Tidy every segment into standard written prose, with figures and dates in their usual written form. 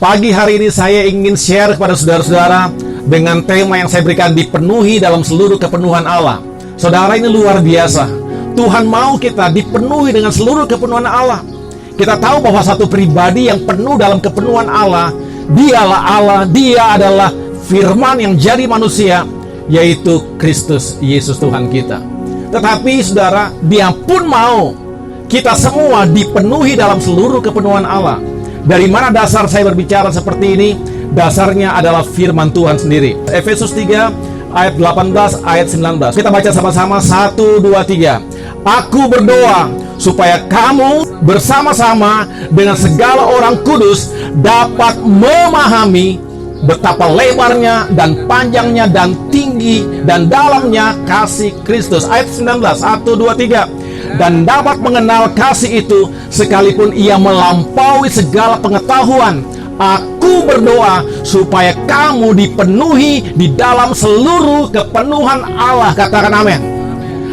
Pagi hari ini saya ingin share kepada saudara-saudara dengan tema yang saya berikan, dipenuhi dalam seluruh kepenuhan Allah. Saudara, ini luar biasa. Tuhan mau kita dipenuhi dengan seluruh kepenuhan Allah. Kita tahu bahwa satu pribadi yang penuh dalam kepenuhan Allah, dialah Allah, dia adalah firman yang jadi manusia, yaitu Kristus Yesus Tuhan kita. Tetapi saudara, dia pun mau kita semua dipenuhi dalam seluruh kepenuhan Allah. Dari mana dasar saya berbicara seperti ini? Dasarnya adalah firman Tuhan sendiri. Efesus 3 ayat 18 ayat 19. Kita baca sama-sama, 1, 2, 3. Aku berdoa supaya kamu bersama-sama dengan segala orang kudus dapat memahami betapa lebarnya dan panjangnya dan tinggi dan dalamnya kasih Kristus. Ayat 19, 1, 2, 3. Dan dapat mengenal kasih itu sekalipun ia melampaui segala pengetahuan. Aku berdoa supaya kamu dipenuhi di dalam seluruh kepenuhan Allah. Katakan amin.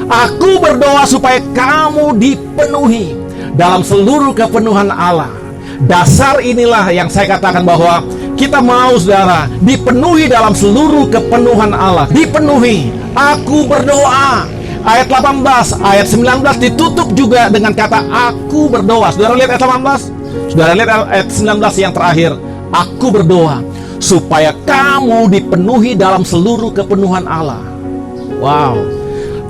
Aku berdoa supaya kamu dipenuhi dalam seluruh kepenuhan Allah. Dasar inilah yang saya katakan bahwa kita mau, saudara, dipenuhi dalam seluruh kepenuhan Allah. Dipenuhi. Aku berdoa. Ayat 18, ayat 19 ditutup juga dengan kata aku berdoa. Saudara lihat ayat 18? Saudara lihat ayat 19 yang terakhir. Aku berdoa supaya kamu dipenuhi dalam seluruh kepenuhan Allah. Wow.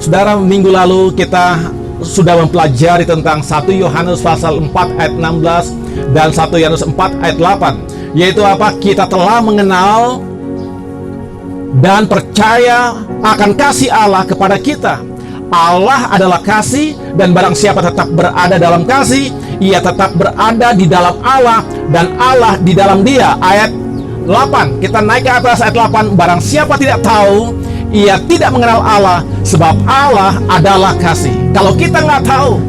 Saudara, minggu lalu kita sudah mempelajari tentang 1 Yohanes pasal 4 ayat 16 dan 1 Yohanes 4 ayat 8. Yaitu apa? Kita telah mengenal dan percaya akan kasih Allah kepada kita. Allah adalah kasih, dan barang siapa tetap berada dalam kasih, ia tetap berada di dalam Allah dan Allah di dalam dia. Ayat 8, kita naik ke atas ayat 8. Barang siapa tidak tahu, ia tidak mengenal Allah, sebab Allah adalah kasih. Kalau kita nggak tahu,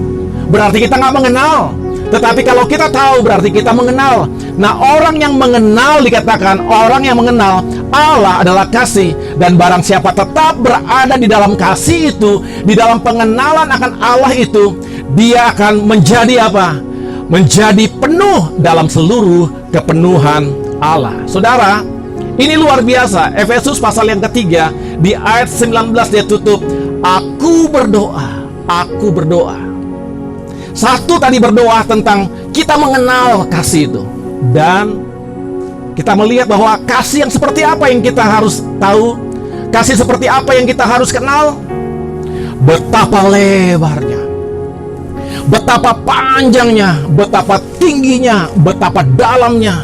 berarti kita nggak mengenal. Tetapi kalau kita tahu, berarti kita mengenal. Nah, orang yang mengenal, dikatakan orang yang mengenal Allah adalah kasih. Dan barang siapa tetap berada di dalam kasih itu, di dalam pengenalan akan Allah itu, dia akan menjadi apa? Menjadi penuh dalam seluruh kepenuhan Allah. Saudara, ini luar biasa. Efesus pasal yang ketiga, di ayat 19 dia tutup, aku berdoa, aku berdoa. Satu tadi berdoa tentang kita mengenal kasih itu. Dan kita melihat bahwa kasih yang seperti apa yang kita harus tahu, kasih seperti apa yang kita harus kenal. Betapa lebarnya, betapa panjangnya, betapa tingginya, betapa dalamnya.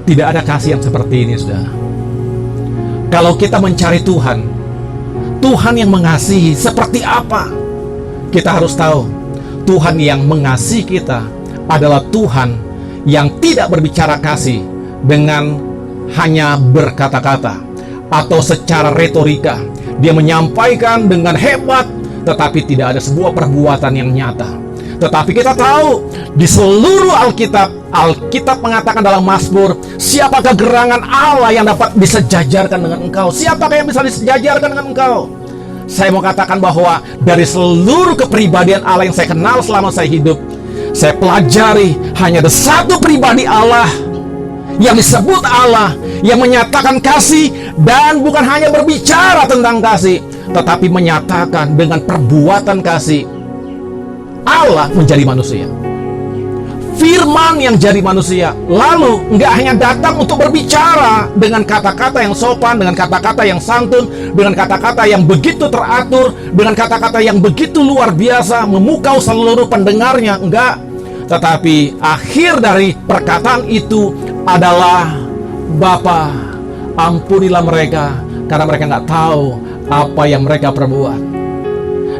Tidak ada kasih yang seperti ini, saudara. Kalau kita mencari Tuhan, Tuhan yang mengasihi seperti apa? Kita harus tahu, Tuhan yang mengasihi kita adalah Tuhan yang tidak berbicara kasih dengan hanya berkata-kata atau secara retorika. Dia menyampaikan dengan hebat, tetapi tidak ada sebuah perbuatan yang nyata. Tetapi kita tahu, di seluruh Alkitab mengatakan dalam Mazmur, siapakah gerangan Allah yang dapat disejajarkan dengan engkau? Siapakah yang bisa disejajarkan dengan engkau? Saya mau katakan bahwa dari seluruh kepribadian Allah yang saya kenal selama saya hidup, saya pelajari hanya ada satu pribadi Allah yang disebut Allah, yang menyatakan kasih, dan bukan hanya berbicara tentang kasih, tetapi menyatakan dengan perbuatan kasih. Allah menjadi manusia, firman yang jadi manusia. Lalu nggak hanya datang untuk berbicara dengan kata-kata yang sopan, dengan kata-kata yang santun, dengan kata-kata yang begitu teratur, dengan kata-kata yang begitu luar biasa, memukau seluruh pendengarnya. Enggak. Tetapi akhir dari perkataan itu adalah, Bapa, ampunilah mereka, karena mereka nggak tahu apa yang mereka perbuat.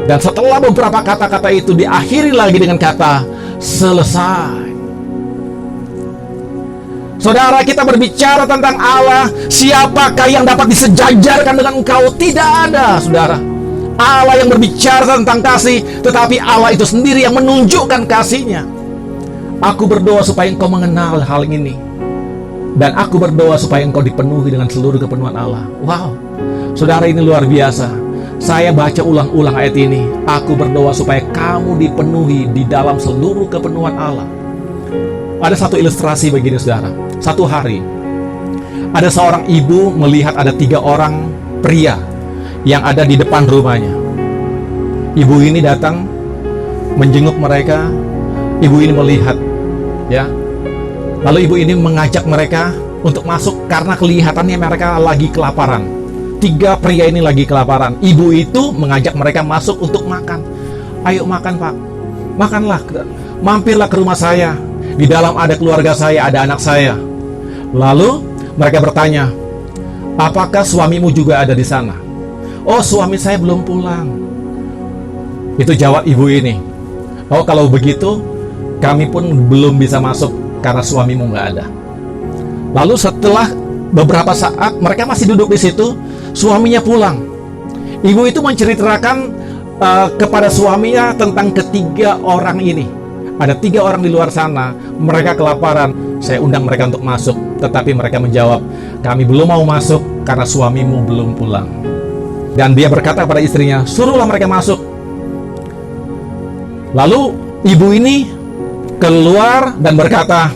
Dan setelah beberapa kata-kata itu diakhiri lagi dengan kata selesai. Saudara, kita berbicara tentang Allah. Siapakah yang dapat disejajarkan dengan engkau? Tidak ada, saudara. Allah yang berbicara tentang kasih, tetapi Allah itu sendiri yang menunjukkan kasihnya. Aku berdoa supaya engkau mengenal hal ini, dan aku berdoa supaya engkau dipenuhi dengan seluruh kepenuhan Allah. Wow, saudara, ini luar biasa. Saya baca ulang-ulang ayat ini. Aku berdoa supaya kamu dipenuhi di dalam seluruh kepenuhan Allah. Ada satu ilustrasi begini, saudara. Satu hari, ada seorang ibu melihat ada 3 orang pria yang ada di depan rumahnya. Ibu ini datang menjenguk mereka. Ibu ini melihat, ya. Lalu ibu ini mengajak mereka untuk masuk karena kelihatannya mereka lagi kelaparan. 3 pria ini lagi kelaparan. Ibu itu mengajak mereka masuk untuk makan. Ayo makan, Pak. Makanlah. Mampirlah ke rumah saya. Di dalam ada keluarga saya, ada anak saya. Lalu mereka bertanya, apakah suamimu juga ada di sana? Oh, suami saya belum pulang. Itu jawab ibu ini. Oh, kalau begitu, kami pun belum bisa masuk karena suamimu nggak ada. Lalu setelah beberapa saat mereka masih duduk di situ, suaminya pulang. Ibu itu menceritakan kepada suaminya tentang ketiga orang ini. Ada 3 orang di luar sana, mereka kelaparan. Saya undang mereka untuk masuk, tetapi mereka menjawab, kami belum mau masuk karena suamimu belum pulang. Dan dia berkata pada istrinya, suruhlah mereka masuk. Lalu ibu ini keluar dan berkata,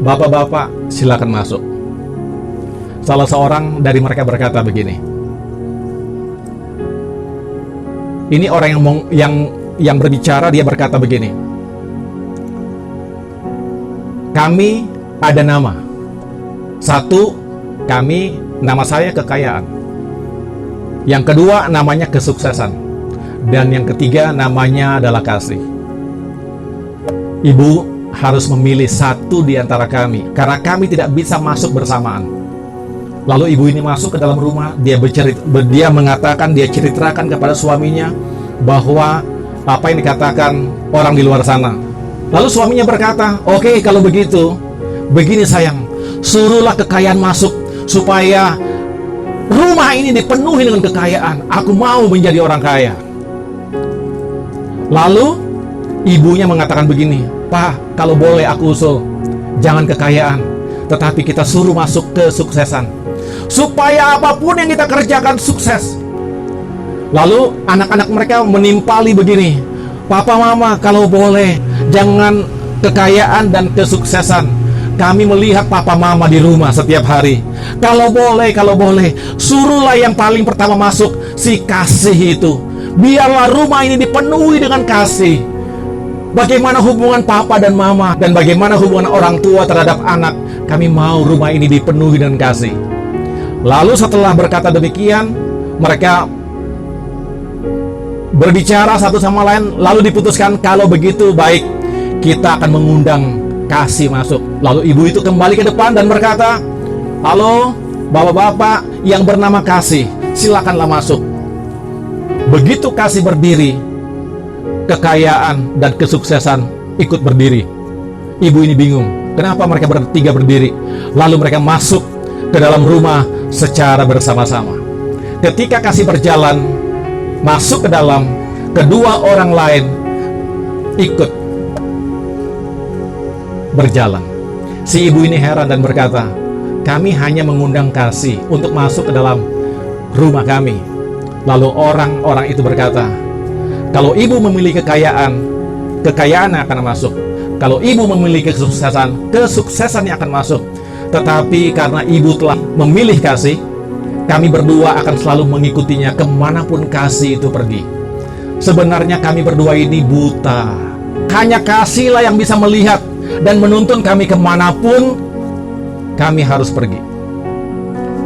bapak-bapak silakan masuk. Salah seorang dari mereka berkata begini, ini orang yang berbicara, dia berkata begini, kami ada nama. 1, nama saya kekayaan. Yang kedua, namanya kesuksesan. Dan yang ketiga, namanya adalah kasih. Ibu harus memilih 1 di antara kami, karena kami tidak bisa masuk bersamaan. Lalu ibu ini masuk ke dalam rumah, dia ceritakan kepada suaminya bahwa apa yang dikatakan orang di luar sana. Lalu suaminya berkata, oke, kalau begitu, begini sayang, suruhlah kekayaan masuk supaya rumah ini dipenuhi dengan kekayaan. Aku mau menjadi orang kaya. Lalu ibunya mengatakan begini, Pak, kalau boleh aku usul, jangan kekayaan, tetapi kita suruh masuk kesuksesan, supaya apapun yang kita kerjakan sukses. Lalu anak-anak mereka menimpali begini, Papa, Mama, kalau boleh jangan kekayaan dan kesuksesan. Kami melihat Papa Mama di rumah setiap hari. Kalau boleh, suruhlah yang paling pertama masuk, si kasih itu. Biarlah rumah ini dipenuhi dengan kasih. Bagaimana hubungan Papa dan Mama, dan bagaimana hubungan orang tua terhadap anak, kami mau rumah ini dipenuhi dengan kasih. Lalu setelah berkata demikian, mereka berbicara satu sama lain, lalu diputuskan, kalau begitu baik, kita akan mengundang kasih masuk. Lalu ibu itu kembali ke depan dan berkata, halo bapak-bapak yang bernama kasih, silakanlah masuk. Begitu kasih berdiri, kekayaan dan kesuksesan ikut berdiri. Ibu ini bingung, kenapa mereka bertiga berdiri. Lalu mereka masuk ke dalam rumah secara bersama-sama. Ketika kasih berjalan masuk ke dalam, kedua orang lain ikut berjalan. Si ibu ini heran dan berkata, kami hanya mengundang kasih untuk masuk ke dalam rumah kami. Lalu orang-orang itu berkata, kalau ibu memiliki kekayaan akan masuk. Kalau ibu memiliki kesuksesan yang akan masuk. Tetapi karena ibu telah memilih kasih, kami berdua akan selalu mengikutinya kemanapun kasih itu pergi. Sebenarnya kami berdua ini buta. Hanya kasihlah yang bisa melihat dan menuntun kami kemanapun kami harus pergi.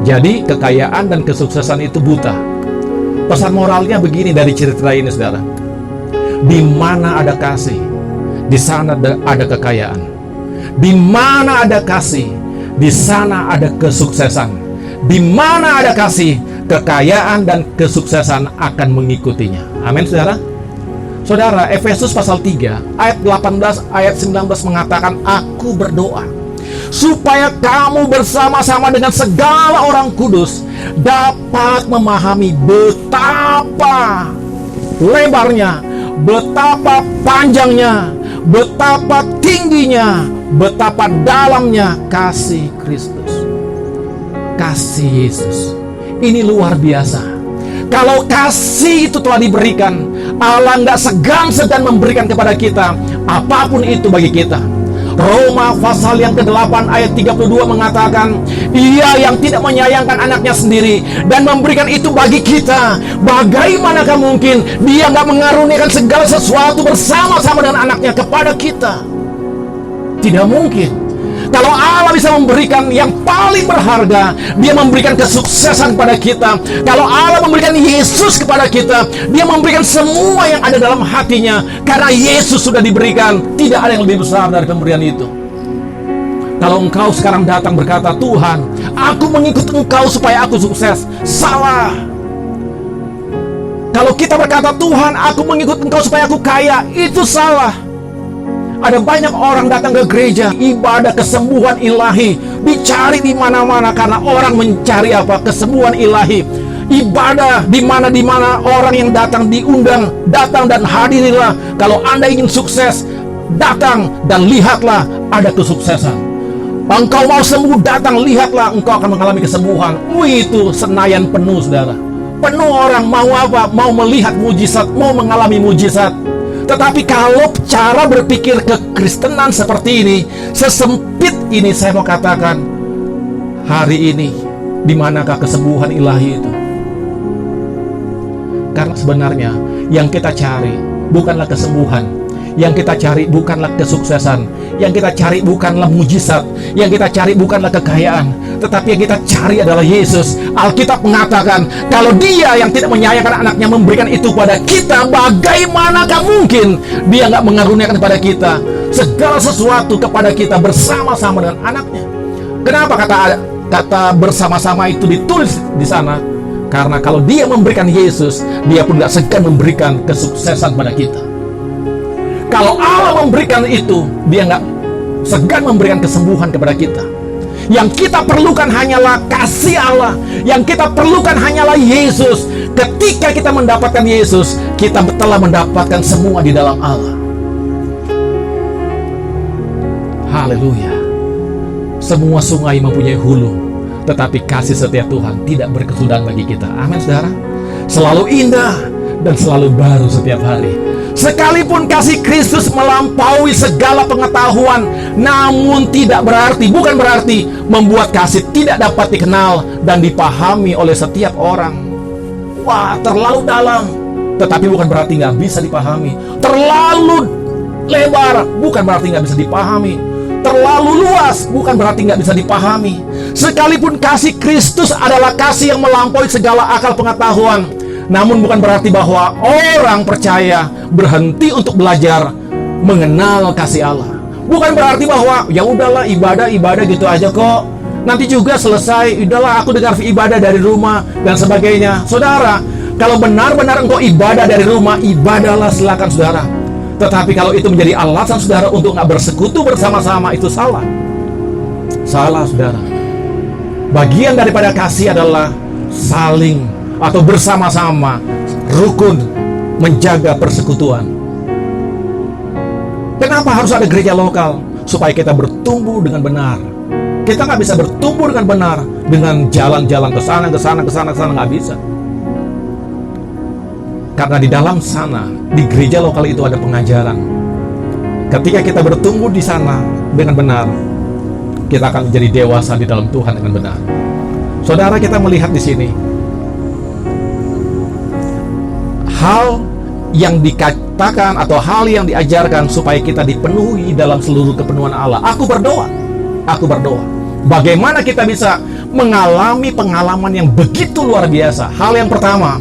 Jadi kekayaan dan kesuksesan itu buta. Pesan moralnya begini dari cerita ini, saudara. Di mana ada kasih, di sana ada kekayaan. Di mana ada kasih, di sana ada kesuksesan. Di mana ada kasih, kekayaan dan kesuksesan akan mengikutinya. Amin, saudara. Saudara, Efesus pasal 3 ayat 18 ayat 19 mengatakan, aku berdoa supaya kamu bersama-sama dengan segala orang kudus dapat memahami betapa lebarnya, betapa panjangnya, betapa tingginya, betapa dalamnya kasih Kristus, kasih Yesus Ini luar biasa. Kalau kasih itu telah diberikan, Allah nggak segan-segan memberikan kepada kita apapun itu bagi kita. Roma pasal yang ke-8 ayat 32 mengatakan, Ia yang tidak menyayangkan anaknya sendiri dan memberikan itu bagi kita, bagaimanakah mungkin Dia nggak mengaruniakan segala sesuatu bersama-sama dengan anaknya kepada kita? Tidak mungkin. Kalau Allah bisa memberikan yang paling berharga, Dia memberikan kesuksesan kepada kita. Kalau Allah memberikan Yesus kepada kita, Dia memberikan semua yang ada dalam hatinya. Karena Yesus sudah diberikan, tidak ada yang lebih besar dari pemberian itu. Kalau engkau sekarang datang berkata, Tuhan, aku mengikut Engkau supaya aku sukses, salah. Kalau kita berkata, Tuhan, aku mengikut Engkau supaya aku kaya, itu salah. Ada banyak orang datang ke gereja, ibadah kesembuhan ilahi dicari di mana-mana karena orang mencari apa? Kesembuhan ilahi. Ibadah di mana orang yang datang diundang, datang dan hadirilah. Kalau Anda ingin sukses, datang dan lihatlah ada kesuksesan. Engkau mau sembuh, datang lihatlah, engkau akan mengalami kesembuhan. Itu Senayan penuh, saudara. Penuh orang mau apa? Mau melihat mujizat, mau mengalami mujizat. Tetapi kalau cara berpikir kekristenan seperti ini, sesempit ini, saya mau katakan, hari ini, di manakah kesembuhan ilahi itu? Karena sebenarnya yang kita cari bukanlah kesembuhan, yang kita cari bukanlah kesuksesan, yang kita cari bukanlah mujizat, yang kita cari bukanlah kekayaan, tetapi yang kita cari adalah Yesus. Alkitab mengatakan, kalau Dia yang tidak menyayangkan anaknya memberikan itu pada kita, bagaimanakah mungkin Dia nggak mengaruniakan kepada kita segala sesuatu kepada kita bersama-sama dengan anaknya? Kenapa kata bersama-sama itu ditulis di sana? Karena kalau Dia memberikan Yesus, Dia pun nggak segan memberikan kesuksesan pada kita. Kalau Allah memberikan itu, Dia nggak segan memberikan kesembuhan kepada kita. Yang kita perlukan hanyalah kasih Allah. Yang kita perlukan hanyalah Yesus. Ketika kita mendapatkan Yesus, kita telah mendapatkan semua di dalam Allah. Haleluya. Semua sungai mempunyai hulu, tetapi kasih setia Tuhan tidak berkesudahan bagi kita. Amin, saudara. Selalu indah dan selalu baru setiap hari. Sekalipun kasih Kristus melampaui segala pengetahuan, namun bukan berarti membuat kasih tidak dapat dikenal dan dipahami oleh setiap orang. Wah, terlalu dalam, tetapi bukan berarti nggak bisa dipahami. Terlalu lebar, bukan berarti nggak bisa dipahami. Terlalu luas, bukan berarti nggak bisa dipahami. Sekalipun kasih Kristus adalah kasih yang melampaui segala akal pengetahuan, namun bukan berarti bahwa orang percaya berhenti untuk belajar mengenal kasih Allah. Bukan berarti bahwa ya udahlah ibadah gitu aja kok, nanti juga selesai, udahlah aku dengar ibadah dari rumah dan sebagainya. Saudara, kalau benar-benar engkau ibadah dari rumah, ibadahlah, silakan saudara. Tetapi kalau itu menjadi alasan saudara untuk nggak bersekutu bersama-sama, itu salah. Salah, saudara. Bagian daripada kasih adalah saling atau bersama-sama, rukun, menjaga persekutuan. Kenapa harus ada gereja lokal? Supaya kita bertumbuh dengan benar. Kita nggak bisa bertumbuh dengan benar dengan jalan-jalan ke sana, nggak bisa. Karena di dalam sana, di gereja lokal itu ada pengajaran. Ketika kita bertumbuh di sana dengan benar, kita akan menjadi dewasa di dalam Tuhan dengan benar. Saudara, kita melihat di sini hal yang dikatakan atau hal yang diajarkan supaya kita dipenuhi dalam seluruh kepenuhan Allah. Aku berdoa. Bagaimana kita bisa mengalami pengalaman yang begitu luar biasa? Hal yang pertama,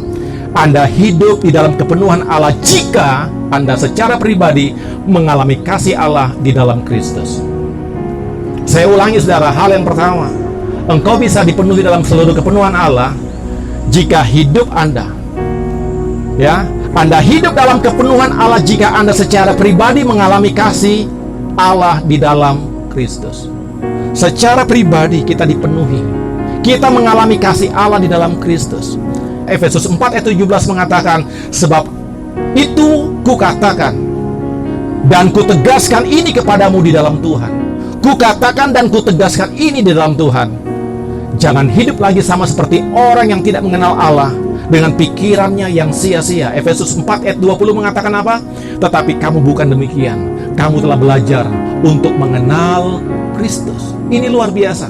Anda hidup di dalam kepenuhan Allah jika Anda secara pribadi mengalami kasih Allah di dalam Kristus. Saya ulangi, saudara, hal yang pertama, engkau bisa dipenuhi dalam seluruh kepenuhan Allah jika hidup Anda, Anda hidup dalam kepenuhan Allah jika Anda secara pribadi mengalami kasih Allah di dalam Kristus. Secara pribadi kita dipenuhi, kita mengalami kasih Allah di dalam Kristus. Efesus 4 ayat 17 mengatakan, sebab itu kukatakan dan kutegaskan ini kepadamu di dalam Tuhan. Kukatakan dan kutegaskan ini di dalam Tuhan. Jangan hidup lagi sama seperti orang yang tidak mengenal Allah, dengan pikirannya yang sia-sia. Efesus 4 ayat 20 mengatakan apa? Tetapi kamu bukan demikian. Kamu telah belajar untuk mengenal Kristus. Ini luar biasa.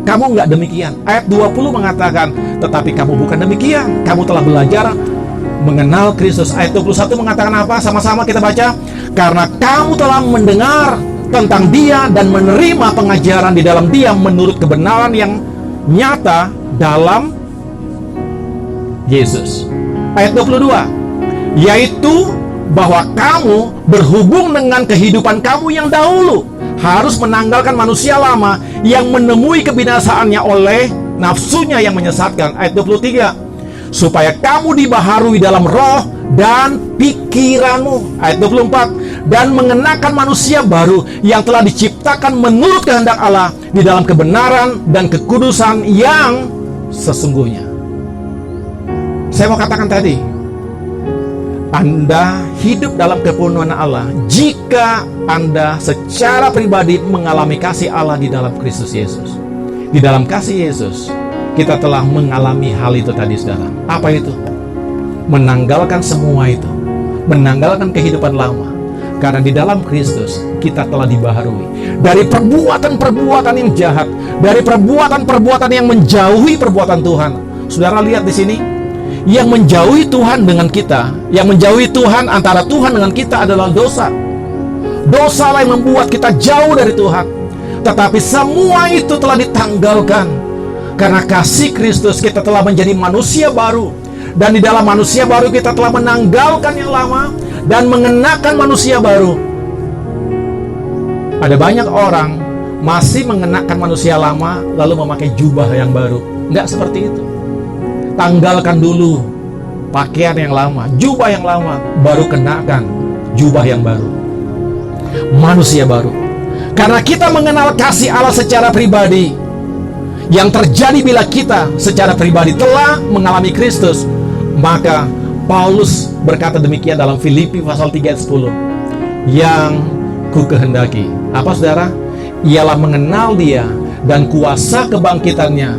Kamu nggak demikian. Ayat 20 mengatakan, tetapi kamu bukan demikian. Kamu telah belajar mengenal Kristus. Ayat 21 mengatakan apa? Sama-sama kita baca. Karena kamu telah mendengar tentang Dia dan menerima pengajaran di dalam Dia menurut kebenaran yang nyata dalam Yesus. Ayat 22, yaitu bahwa kamu berhubung dengan kehidupan kamu yang dahulu harus menanggalkan manusia lama yang menemui kebinasaannya oleh nafsunya yang menyesatkan. Ayat 23, supaya kamu dibaharui dalam roh dan pikiranmu. Ayat 24, dan mengenakan manusia baru yang telah diciptakan menurut kehendak Allah di dalam kebenaran dan kekudusan yang sesungguhnya. Saya mau katakan tadi, Anda hidup dalam kepenuhan Allah jika Anda secara pribadi mengalami kasih Allah di dalam Kristus Yesus. Di dalam kasih Yesus, kita telah mengalami hal itu tadi, saudara. Apa itu? Menanggalkan semua itu, menanggalkan kehidupan lama, karena di dalam Kristus kita telah dibaharui dari perbuatan-perbuatan yang jahat, dari perbuatan-perbuatan yang menjauhi perbuatan Tuhan. Saudara lihat di sini, yang menjauhi Tuhan dengan kita, yang menjauhi Tuhan antara Tuhan dengan kita adalah dosa. Dosa lah yang membuat kita jauh dari Tuhan. Tetapi semua itu telah ditanggalkan karena kasih Kristus. Kita telah menjadi manusia baru, dan di dalam manusia baru kita telah menanggalkan yang lama dan mengenakan manusia baru. Ada banyak orang masih mengenakan manusia lama lalu memakai jubah yang baru. Enggak seperti itu. Tanggalkan dulu pakaian yang lama, jubah yang lama, baru kenakan jubah yang baru, manusia baru. Karena kita mengenal kasih Allah secara pribadi, yang terjadi bila kita secara pribadi telah mengalami Kristus, maka Paulus berkata demikian dalam Filipi pasal 3 ayat 10, yang ku kehendaki, apa saudara? Ialah mengenal Dia dan kuasa kebangkitannya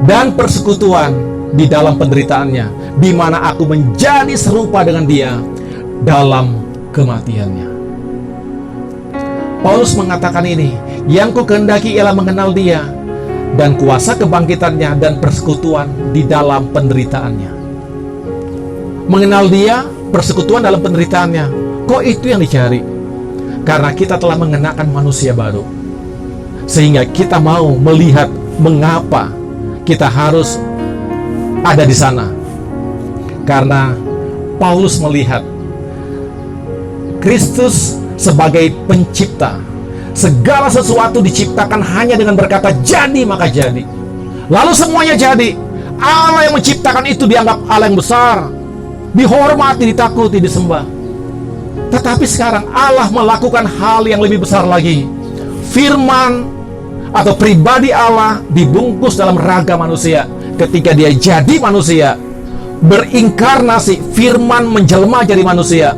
dan persekutuan di dalam penderitaannya, di mana aku menjadi serupa dengan Dia dalam kematiannya. Paulus mengatakan ini, yang ku kehendaki ialah mengenal Dia dan kuasa kebangkitannya dan persekutuan di dalam penderitaannya. Mengenal Dia, persekutuan dalam penderitaannya. Kok itu yang dicari? Karena kita telah mengenakan manusia baru, sehingga kita mau melihat mengapa kita harus ada di sana. Karena Paulus melihat Kristus sebagai pencipta. Segala sesuatu diciptakan hanya dengan berkata jadi maka jadi. Lalu semuanya jadi. Allah yang menciptakan itu dianggap Allah yang besar, dihormati, ditakuti, disembah. Tetapi sekarang Allah melakukan hal yang lebih besar lagi. Firman atau pribadi Allah dibungkus dalam raga manusia. Ketika Dia jadi manusia, berinkarnasi, firman menjelma jadi manusia,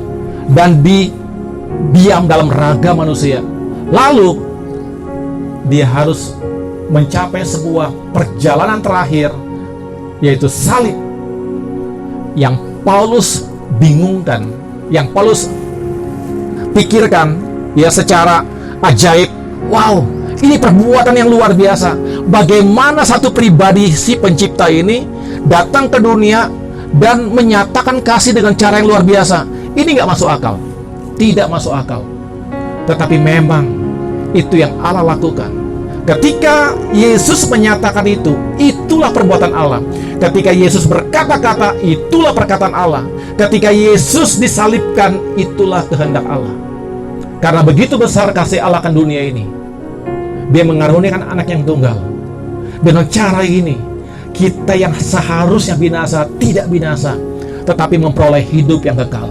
dan diam dalam raga manusia. Lalu Dia harus mencapai sebuah perjalanan terakhir, yaitu salib, yang Paulus bingungkan, yang Paulus pikirkan ya secara ajaib. Wow, ini perbuatan yang luar biasa. Bagaimana satu pribadi si pencipta ini datang ke dunia dan menyatakan kasih dengan cara yang luar biasa. Ini nggak masuk akal. Tidak masuk akal. Tetapi memang itu yang Allah lakukan. Ketika Yesus menyatakan itu, itulah perbuatan Allah. Ketika Yesus berkata-kata, itulah perkataan Allah. Ketika Yesus disalibkan, itulah kehendak Allah. Karena begitu besar kasih Allah akan dunia ini, Dia mengaruniakan anak yang tunggal. Dengan cara ini, kita yang seharusnya binasa tidak binasa, tetapi memperoleh hidup yang kekal.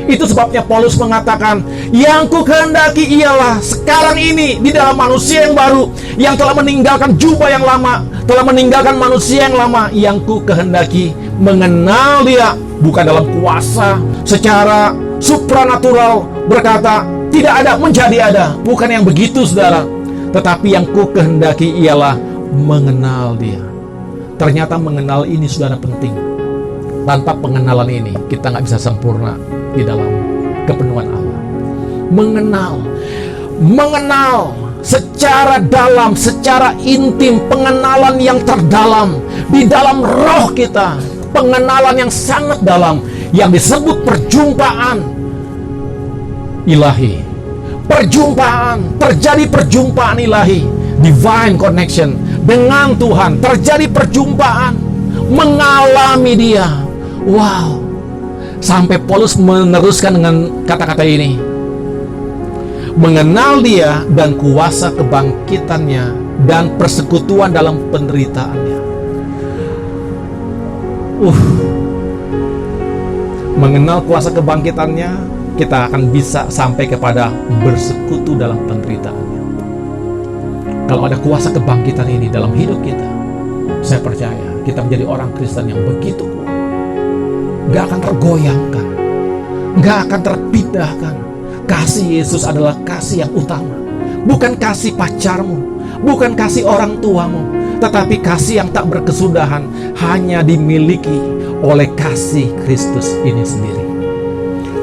Itu sebabnya Paulus mengatakan, yang ku kehendaki ialah sekarang ini di dalam manusia yang baru, yang telah meninggalkan jubah yang lama, telah meninggalkan manusia yang lama, yang ku kehendaki mengenal Dia, bukan dalam kuasa secara supranatural berkata tidak ada menjadi ada, bukan yang begitu saudara. Tetapi yang ku kehendaki ialah mengenal Dia. Ternyata mengenal ini saudara penting. Tanpa pengenalan ini kita nggak bisa sempurna di dalam kepenuhan Allah. Mengenal secara dalam, secara intim, pengenalan yang terdalam di dalam roh kita, pengenalan yang sangat dalam yang disebut perjumpaan ilahi. Terjadi perjumpaan ilahi, divine connection dengan Tuhan, terjadi perjumpaan, mengalami Dia. Wow. Sampai Paulus meneruskan dengan kata-kata ini. Mengenal Dia dan kuasa kebangkitannya dan persekutuan dalam penderitaannya. Mengenal kuasa kebangkitannya, kita akan bisa sampai kepada bersekutu dalam penderitaannya. Kalau ada kuasa kebangkitan ini dalam hidup kita, saya percaya kita menjadi orang Kristen yang begitu kuat. Gak akan tergoyangkan, gak akan terpindahkan. Kasih Yesus adalah kasih yang utama. Bukan kasih pacarmu, bukan kasih orang tuamu, tetapi kasih yang tak berkesudahan hanya dimiliki oleh kasih Kristus ini sendiri.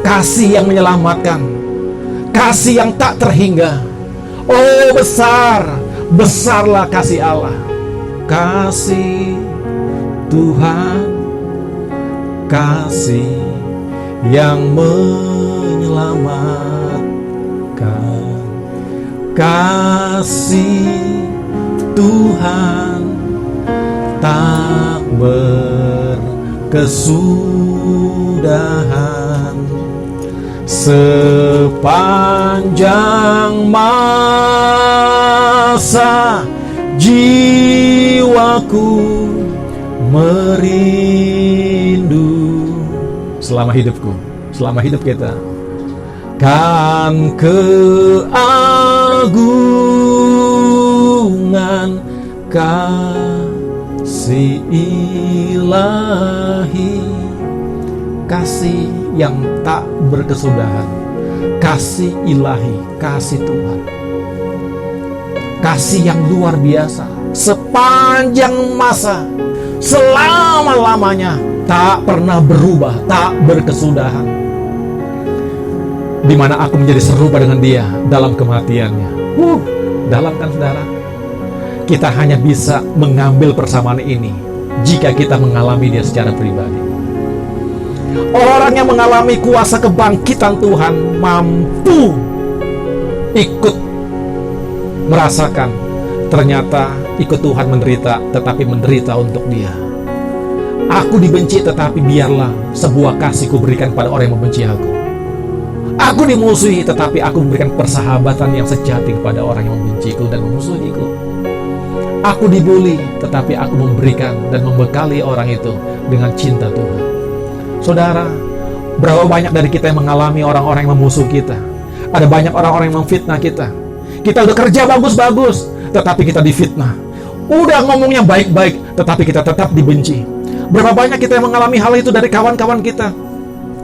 Kasih yang menyelamatkan, kasih yang tak terhingga. Oh, besarlah kasih Allah. Kasih Tuhan, kasih yang menyelamatkan. Kasih Tuhan tak berkesudahan. Sepanjang masa jiwaku merindu. Selama hidupku, selama hidup kita, kan keagungan kasih ilahi. Kasih yang tak berkesudahan, kasih ilahi, kasih Tuhan, kasih yang luar biasa, sepanjang masa, selama-lamanya, tak pernah berubah, tak berkesudahan. Di mana aku menjadi serupa dengan Dia dalam kematiannya. Dalam kan saudara? Kita hanya bisa mengambil persamaan ini jika kita mengalami Dia secara pribadi. Orang yang mengalami kuasa kebangkitan Tuhan mampu ikut merasakan ternyata ikut Tuhan menderita, tetapi menderita untuk Dia. Aku dibenci, tetapi biarlah sebuah kasih kuberikan pada orang yang membenci aku. Aku dimusuhi, tetapi aku memberikan persahabatan yang sejati kepada orang yang membenciku dan memusuhiku. Aku dibully, tetapi aku memberikan dan membekali orang itu dengan cinta Tuhan. Saudara, berapa banyak dari kita yang mengalami orang-orang yang memusuhi kita? Ada banyak orang-orang yang memfitnah kita. Kita udah kerja bagus-bagus, tetapi kita difitnah. Udah ngomongnya baik-baik, tetapi kita tetap dibenci. Berapa banyak kita yang mengalami hal itu dari kawan-kawan kita?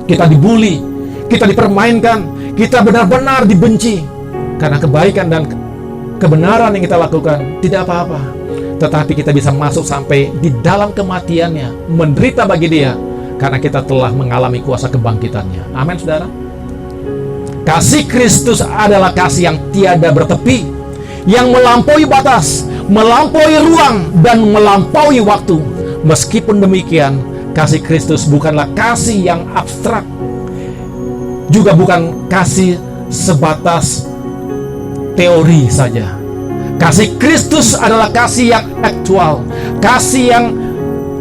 Kita dibully, kita dipermainkan, kita benar-benar dibenci. Karena kebaikan dan kebenaran yang kita lakukan tidak apa-apa, tetapi kita bisa masuk sampai di dalam kematiannya, menderita bagi Dia, karena kita telah mengalami kuasa kebangkitannya. Amin, saudara. Kasih Kristus adalah kasih yang tiada bertepi, yang melampaui batas, melampaui ruang, dan melampaui waktu. Meskipun demikian, kasih Kristus bukanlah kasih yang abstrak, juga bukan kasih sebatas teori saja. Kasih Kristus adalah kasih yang aktual, kasih yang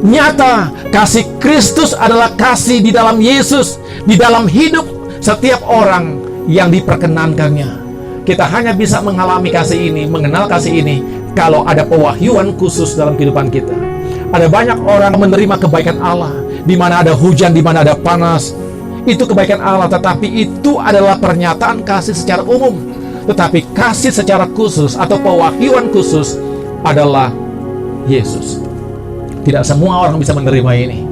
nyata. Kasih Kristus adalah kasih di dalam Yesus, di dalam hidup setiap orang yang diperkenankannya. Kita hanya bisa mengalami kasih ini, mengenal kasih ini, kalau ada pewahyuan khusus dalam kehidupan kita. Ada banyak orang menerima kebaikan Allah, di mana ada hujan, di mana ada panas. Itu kebaikan Allah, tetapi itu adalah pernyataan kasih secara umum. Tetapi kasih secara khusus atau pewahyuan khusus adalah Yesus. Tidak semua orang bisa menerima ini.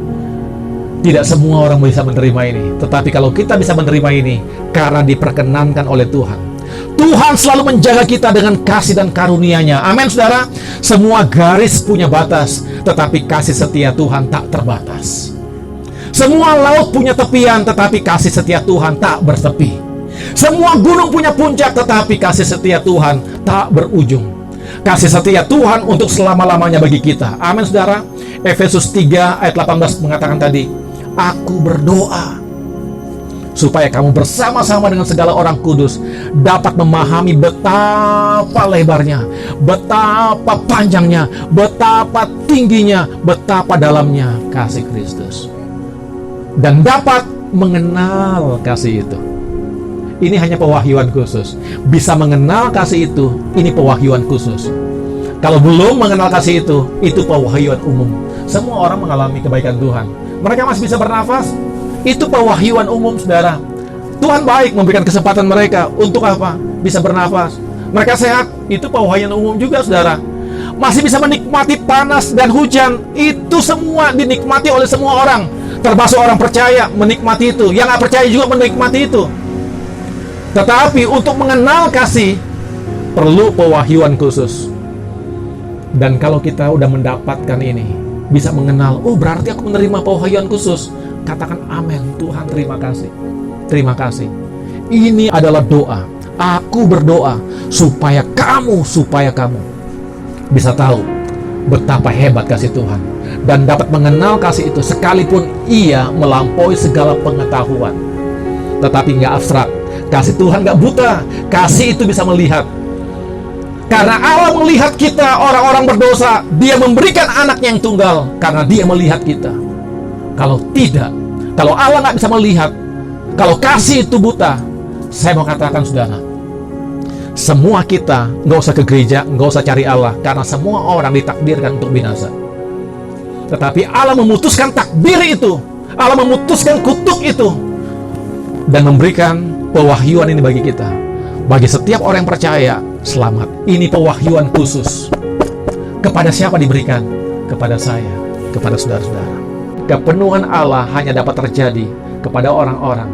Tidak semua orang bisa menerima ini. Tetapi kalau kita bisa menerima ini karena diperkenankan oleh Tuhan, Tuhan selalu menjaga kita dengan kasih dan karunia-Nya. Amin, saudara. Semua garis punya batas, tetapi kasih setia Tuhan tak terbatas. Semua laut punya tepian, tetapi kasih setia Tuhan tak bertepi. Semua gunung punya puncak, tetapi kasih setia Tuhan tak berujung. Kasih setia Tuhan untuk selama-lamanya bagi kita. Amin, saudara. Efesus 3 ayat 18 mengatakan tadi, aku berdoa supaya kamu bersama-sama dengan segala orang kudus dapat memahami betapa lebarnya, betapa panjangnya, betapa tingginya, betapa dalamnya kasih Kristus, dan dapat mengenal kasih itu. Ini hanya pewahyuan khusus. Bisa mengenal kasih itu, ini pewahyuan khusus. Kalau belum mengenal kasih itu pewahyuan umum. Semua orang mengalami kebaikan Tuhan, mereka masih bisa bernafas, itu pewahyuan umum, saudara. Tuhan baik memberikan kesempatan mereka untuk apa? Bisa bernafas. Mereka sehat, itu pewahyuan umum juga, saudara. Masih bisa menikmati panas dan hujan, itu semua dinikmati oleh semua orang. Termasuk orang percaya menikmati itu, yang nggak percaya juga menikmati itu. Tetapi untuk mengenal kasih perlu pewahyuan khusus. Dan kalau kita udah mendapatkan ini, bisa mengenal, oh berarti aku menerima pewahyuan khusus. Katakan amin, Tuhan terima kasih. Terima kasih. Ini adalah doa. Aku berdoa supaya kamu bisa tahu betapa hebat kasih Tuhan dan dapat mengenal kasih itu sekalipun ia melampaui segala pengetahuan. Tetapi nggak abstrak. Kasih Tuhan nggak buta. Kasih itu bisa melihat. Karena Allah melihat kita orang-orang berdosa, Dia memberikan anaknya yang tunggal karena Dia melihat kita. Kalau tidak, kalau Allah nggak bisa melihat, kalau kasih itu buta, saya mau katakan, saudara, semua kita nggak usah ke gereja, nggak usah cari Allah, karena semua orang ditakdirkan untuk binasa. Tetapi Allah memutuskan takdir itu, Allah memutuskan kutuk itu, dan memberikan pewahyuan ini bagi kita. Bagi setiap orang yang percaya, selamat. Ini pewahyuan khusus. Kepada siapa diberikan? Kepada saya, kepada saudara-saudara. Kepenuhan Allah hanya dapat terjadi kepada orang-orang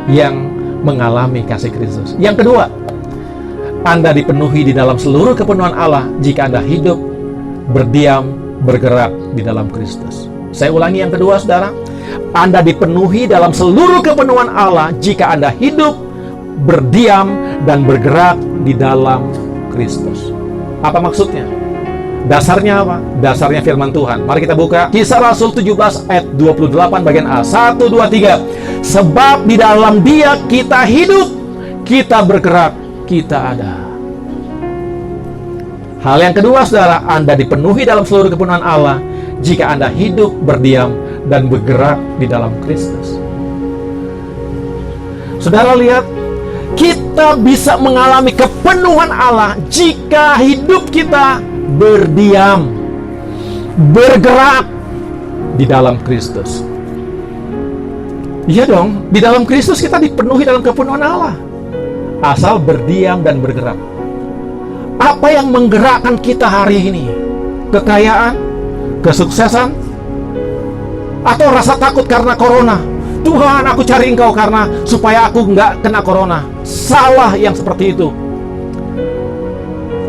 yang mengalami kasih Kristus. Yang kedua, Anda dipenuhi di dalam seluruh kepenuhan Allah jika Anda hidup, berdiam, bergerak di dalam Kristus. Saya ulangi yang kedua, saudara. Anda dipenuhi dalam seluruh kepenuhan Allah jika Anda hidup, berdiam, dan bergerak di dalam Kristus. Apa maksudnya? Dasarnya apa? Dasarnya firman Tuhan. Mari kita buka Kisah Rasul 17 ayat 28 bagian A. 1, 2, 3. Sebab di dalam Dia kita hidup, kita bergerak, kita ada. Hal yang kedua, saudara, Anda dipenuhi dalam seluruh kepenuhan Allah jika Anda hidup, berdiam, dan bergerak di dalam Kristus. Saudara lihat, kita bisa mengalami kepenuhan Allah jika hidup kita berdiam, bergerak di dalam Kristus. Iya dong, di dalam Kristus kita dipenuhi dalam kepenuhan Allah. Asal berdiam dan bergerak. Apa yang menggerakkan kita hari ini? Kekayaan? Kesuksesan? Atau rasa takut karena corona? Tuhan, aku cari Engkau karena supaya aku nggak kena corona. Salah yang seperti itu.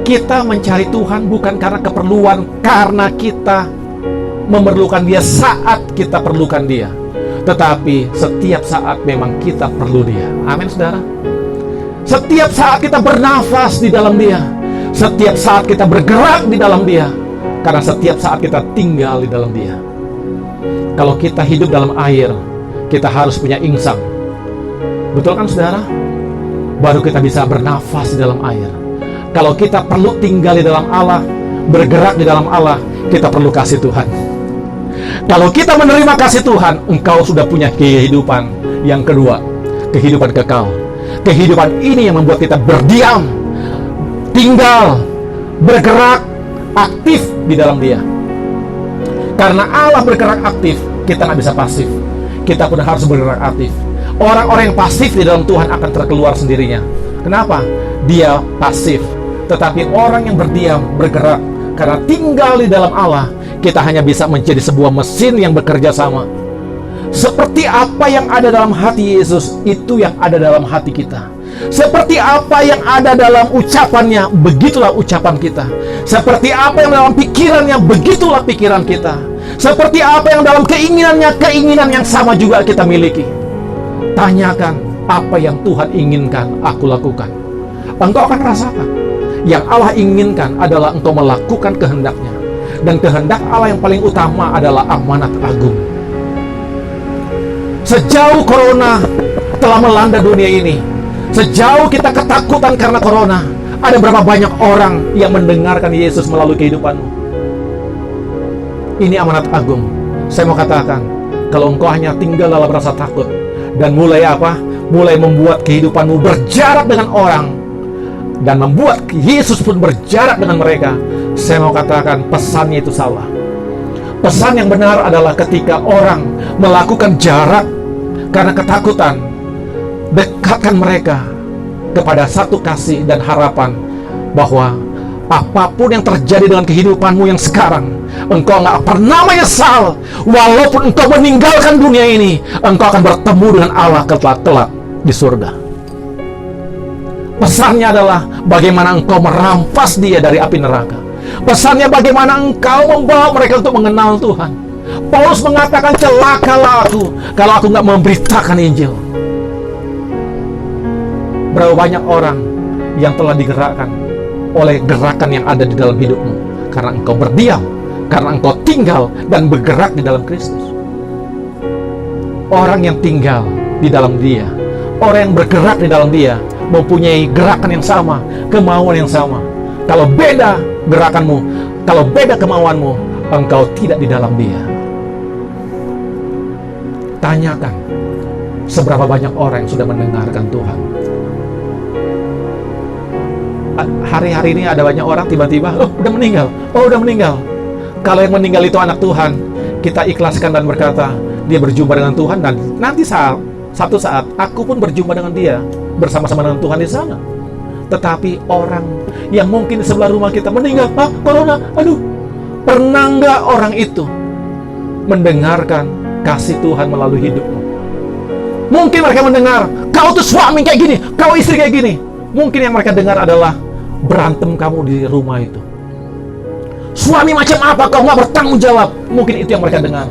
Kita mencari Tuhan bukan karena keperluan, karena kita memerlukan Dia saat kita perlukan Dia. Tetapi setiap saat memang kita perlu Dia. Amin, saudara. Setiap saat kita bernafas di dalam Dia. Setiap saat kita bergerak di dalam Dia. Karena setiap saat kita tinggal di dalam Dia. Kalau kita hidup dalam air, kita harus punya insang. Betul kan, saudara? Baru kita bisa bernafas di dalam air. Kalau kita perlu tinggal di dalam Allah, bergerak di dalam Allah, kita perlu kasih Tuhan. Kalau kita menerima kasih Tuhan, engkau sudah punya kehidupan yang kedua, kehidupan kekal. Kehidupan ini yang membuat kita berdiam, tinggal, bergerak, aktif di dalam Dia. Karena Allah bergerak aktif, kita nggak bisa pasif. Kita pun harus bergerak aktif. Orang-orang yang pasif di dalam Tuhan akan terkeluar sendirinya. Kenapa? Dia pasif. Tetapi orang yang berdiam, bergerak, karena tinggal di dalam Allah, kita hanya bisa menjadi sebuah mesin yang bekerja sama. Seperti apa yang ada dalam hati Yesus, itu yang ada dalam hati kita. Seperti apa yang ada dalam ucapannya, begitulah ucapan kita. Seperti apa yang dalam pikirannya, begitulah pikiran kita. Seperti apa yang dalam keinginannya, keinginan yang sama juga kita miliki. Tanyakan, apa yang Tuhan inginkan aku lakukan. Engkau akan rasakan. Yang Allah inginkan adalah engkau melakukan kehendaknya. Dan kehendak Allah yang paling utama adalah amanat agung. Sejauh corona telah melanda dunia ini, sejauh kita ketakutan karena corona, ada berapa banyak orang yang mendengarkan Yesus melalui kehidupanmu? Ini amanat agung. Saya mau katakan, kalau engkau hanya tinggal dalam rasa takut dan mulai apa? Mulai membuat kehidupanmu berjarak dengan orang dan membuat Yesus pun berjarak dengan mereka, saya mau katakan pesannya itu salah. Pesan yang benar adalah ketika orang melakukan jarak karena ketakutan, dekatkan mereka kepada satu kasih dan harapan bahwa apapun yang terjadi dengan kehidupanmu yang sekarang, engkau nggak pernah menyesal. Walaupun engkau meninggalkan dunia ini, engkau akan bertemu dengan Allah kelak di surga. Pesannya adalah bagaimana engkau merampas dia dari api neraka. Pesannya bagaimana engkau membawa mereka untuk mengenal Tuhan. Paulus mengatakan, celakalah aku kalau aku nggak memberitakan Injil. Berapa banyak orang yang telah digerakkan oleh gerakan yang ada di dalam hidupmu karena engkau berdiam, karena engkau tinggal dan bergerak di dalam Kristus. Orang yang tinggal di dalam dia, orang yang bergerak di dalam dia, mempunyai gerakan yang sama, kemauan yang sama. Kalau beda gerakanmu, kalau beda kemauanmu, engkau tidak di dalam dia. Tanyakan, seberapa banyak orang yang sudah mendengarkan Tuhan. Hari-hari ini ada banyak orang tiba-tiba, udah meninggal. Kalau yang meninggal itu anak Tuhan, kita ikhlaskan dan berkata, dia berjumpa dengan Tuhan, dan nanti satu saat aku pun berjumpa dengan dia, bersama-sama dengan Tuhan di sana. Tetapi orang yang mungkin di sebelah rumah kita meninggal, corona, pernah nggak orang itu mendengarkan kasih Tuhan melalui hidupmu? Mungkin mereka mendengar, kau tuh suami kayak gini, kau istri kayak gini. Mungkin yang mereka dengar adalah berantem kamu di rumah itu. Suami macam apa, kau nggak bertanggung jawab. Mungkin itu yang mereka dengar.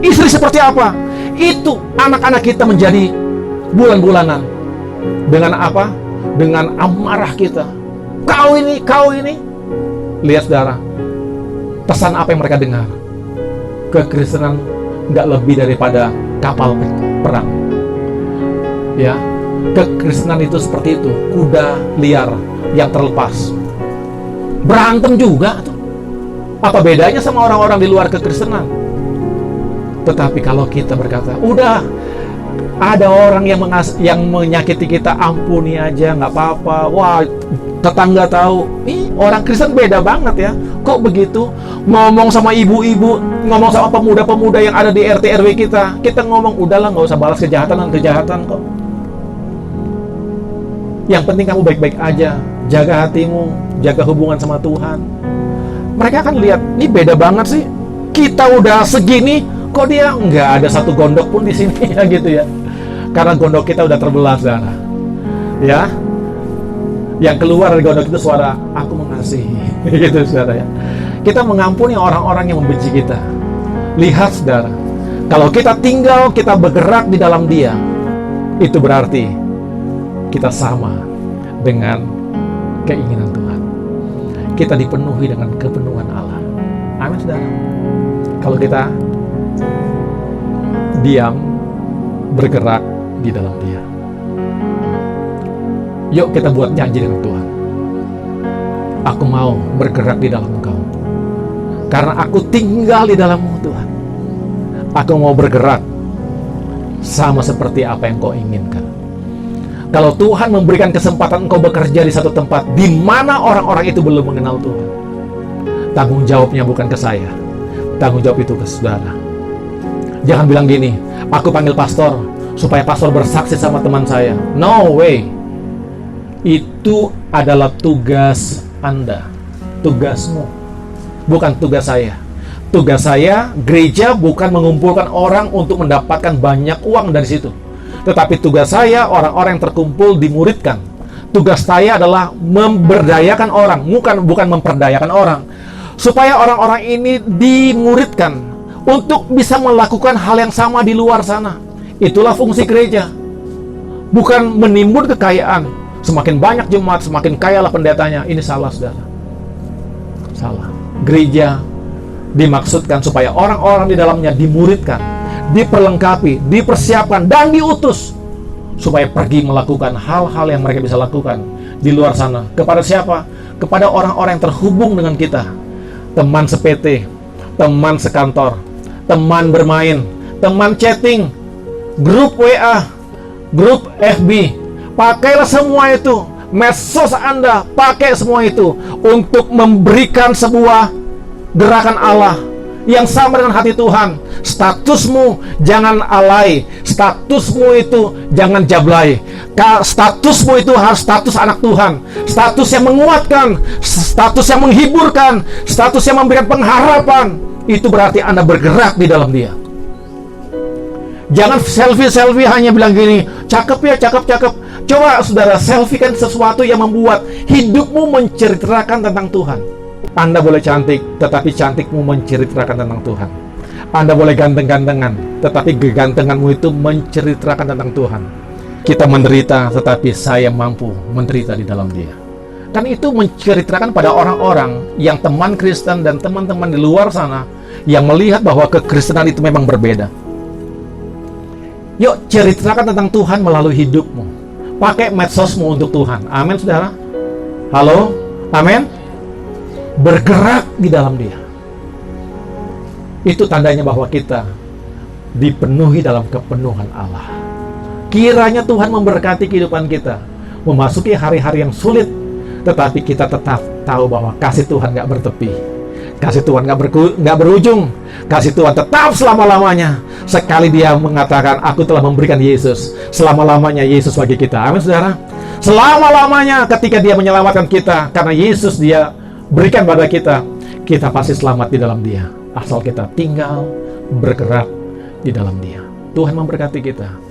Istri seperti apa? Itu anak-anak kita menjadi bulan-bulanan. Dengan apa? Dengan amarah kita. Kau ini. Lihat saudara, pesan apa yang mereka dengar? Kekristenan nggak lebih daripada kapal perang. Ya, kekristenan itu seperti itu, kuda liar yang terlepas. Berantem juga tuh. Apa bedanya sama orang-orang di luar kekristenan? Tetapi kalau kita berkata, udah, ada orang yang menyakiti kita, ampuni aja, nggak apa-apa. Wah, tetangga tahu, orang Kristen beda banget ya. Kok begitu? Ngomong sama ibu-ibu, ngomong sama pemuda-pemuda yang ada di RT RW kita ngomong, udahlah, nggak usah balas kejahatan kok. Yang penting kamu baik-baik aja, jaga hatimu, jaga hubungan sama Tuhan. Mereka akan lihat, ini beda banget sih. Kita udah segini, kok dia nggak ada satu gondok pun di sini ya gitu ya. Karena gondok kita udah terbelah, saudara. Ya, yang keluar dari gondok itu suara, aku mengasihi, gitu saudara ya. Kita mengampuni orang-orang yang membenci kita. Lihat saudara, kalau kita tinggal, kita bergerak di dalam dia, itu berarti kita sama dengan keinginan Tuhan. Kita dipenuhi dengan kepenuhan Allah. Amin saudara. Kalau kita diam, bergerak di dalam dia. Yuk kita buat janji dengan Tuhan. Aku mau bergerak di dalam Engkau, karena aku tinggal di dalam-Mu Tuhan. Aku mau bergerak sama seperti apa yang Kau inginkan. Kalau Tuhan memberikan kesempatan engkau bekerja di satu tempat di mana orang-orang itu belum mengenal Tuhan, tanggung jawabnya bukan ke saya, tanggung jawab itu ke saudara. Jangan bilang gini, aku panggil pastor supaya pastor bersaksi sama teman saya. No way. Itu adalah tugas Anda, tugasmu, bukan tugas saya. Tugas saya, gereja, bukan mengumpulkan orang untuk mendapatkan banyak uang dari situ. Tetapi tugas saya, orang-orang yang terkumpul dimuridkan. Tugas saya adalah memberdayakan orang, bukan memperdayakan orang. Supaya orang-orang ini dimuridkan untuk bisa melakukan hal yang sama di luar sana. Itulah fungsi gereja. Bukan menimbun kekayaan. Semakin banyak jemaat, semakin kayalah pendetanya. Ini salah, saudara. Salah. Gereja dimaksudkan supaya orang-orang di dalamnya dimuridkan, diperlengkapi, dipersiapkan, dan diutus supaya pergi melakukan hal-hal yang mereka bisa lakukan di luar sana. Kepada siapa? Kepada orang-orang yang terhubung dengan kita. Teman se-PT, teman sekantor, teman bermain, teman chatting, grup WA, grup FB. Pakailah semua itu. Medsos Anda, pakai semua itu untuk memberikan sebuah gerakan Allah yang sama dengan hati Tuhan. Statusmu jangan alay, statusmu itu jangan jablay. Statusmu itu harus status anak Tuhan, status yang menguatkan, status yang menghiburkan, status yang memberikan pengharapan. Itu berarti Anda bergerak di dalam Dia. Jangan selfie hanya bilang gini, cakep ya, cakep. Coba saudara, selfie kan sesuatu yang membuat hidupmu menceritakan tentang Tuhan. Anda boleh cantik, tetapi cantikmu menceritakan tentang Tuhan. Anda boleh ganteng-gantengan, tetapi kegantenganmu itu menceritakan tentang Tuhan. Kita menderita, tetapi saya mampu menderita di dalam Dia. Kan itu menceritakan pada orang-orang yang teman Kristen dan teman-teman di luar sana yang melihat bahwa kekristenan itu memang berbeda. Yuk, ceritakan tentang Tuhan melalui hidupmu. Pakai medsosmu untuk Tuhan. Amin, saudara? Halo? Amin? Bergerak di dalam Dia. Itu tandanya bahwa kita dipenuhi dalam kepenuhan Allah. Kiranya Tuhan memberkati kehidupan kita, memasuki hari-hari yang sulit, tetapi kita tetap tahu bahwa kasih Tuhan gak bertepi, kasih Tuhan gak berujung, kasih Tuhan tetap selama-lamanya. Sekali Dia mengatakan, aku telah memberikan Yesus, selama-lamanya Yesus bagi kita. Amin, saudara? Selama-lamanya ketika Dia menyelamatkan kita, karena Yesus Dia berikan pada kita pasti selamat di dalam Dia, asal kita tinggal bergerak di dalam Dia. Tuhan memberkati kita.